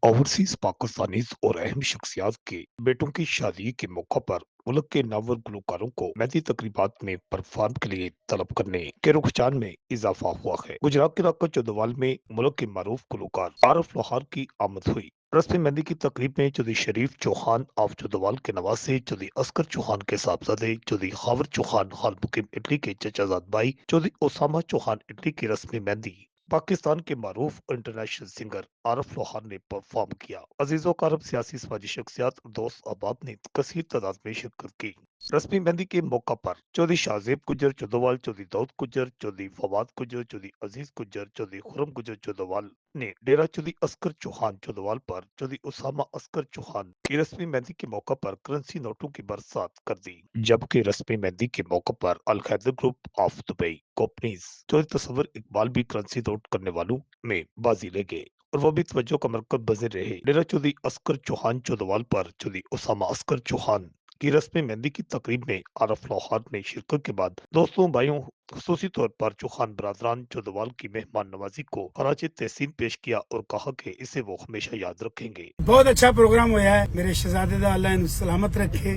Overseas Pakistanis और अहम शख्सियात के बेटों की शादी के मौका पर मुल्क के नामवर गुलकारों को मेहंदी तकरीबात में परफॉर्म के लिए तलब करने के रुझान में इजाफा हुआ है। गुजरात के इलाका चौदवाल में मुल्क के मारूफ गुलकार आरफ लोहार की आमद हुई। रस्म मेहंदी की तकरीब में चौधरी शरीफ चौहान ऑफ चौदवाल के नवासे, चौधरी असगर चौहान के साहबजादे, चौधरी खावर चौहान खान मुकीम इटली के चचाजाद भाई, चौधरी ओसामा चौहान इटली की रस्मी मेहंदी पाकिस्तान के मारूफ इंटरनेशनल सिंगर आरफ लोहार ने परफॉर्म किया। अजीजों कारब सियासी समाजी शख्सियात दोस्त अहबाब ने कसीर तादाद में शिरकत की। रस्मी मेहंदी के मौका पर चौधरी शाहजेब गुजर चौदवाल, चौधरी दाऊद गुजर, चौधरी फवाद गुजर, चौधरी अजीज गुजर, चौधरी खुरम गुजर चौदवाल ने डेरा चौधरी असकर चौहान चौदवाल पर चौधरी उसामा असकर चौहान की रस्मी मेहंदी के मौका पर करेंसी नोटों की बरसात कर दी। जबकि रस्मी मेहंदी के मौका पर Al Khaidar group of Dubai companies Chaudhry Tasawar Iqbal भी करेंसी नोट करने वालों में बाजी ले गए और वो भी तवज्जो का मरकज बने रहे। डेरा चौधरी असकर चौहान चौदवाल पर चौधरी उसामा असकर चौहान की रस्म मेहंदी की तकरीब में आरफ लोहार ने शिरकत के बाद दोस्तों भाइयों खसूसी तौर पर चौहान बरादरान चौदवाल की मेहमान नवाजी को खराज तहसीन पेश किया और कहा कि इसे वो हमेशा याद रखेंगे। बहुत अच्छा प्रोग्राम होया है। मेरे शहजादे दा अल्लाह इन्हू सलामत रखे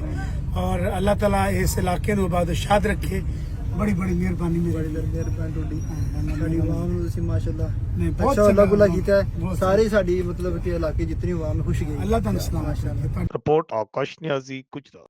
और अल्लाह ताला इस इलाके नू आबाद रखे। बड़ी बड़ी मेहरबानी मेहरबानी ਤੁਹਾਡੀ ਸਾਡੀ ਆਵਾਮ ਨੂੰ ਤੁਸੀਂ ਮਾਸ਼ਾਅੱਲਾ बहुत अच्छा चंगा अल्लाह काम, ਕੀਤਾ ਹੈ। बहुत सारी साडी मतलब कि इलाके जितनी आवाम खुश गई अल्लाह ताला सलामत माशाअल्लाह। रखे। रिपोर्ट आकाश न्याजी गुजरात।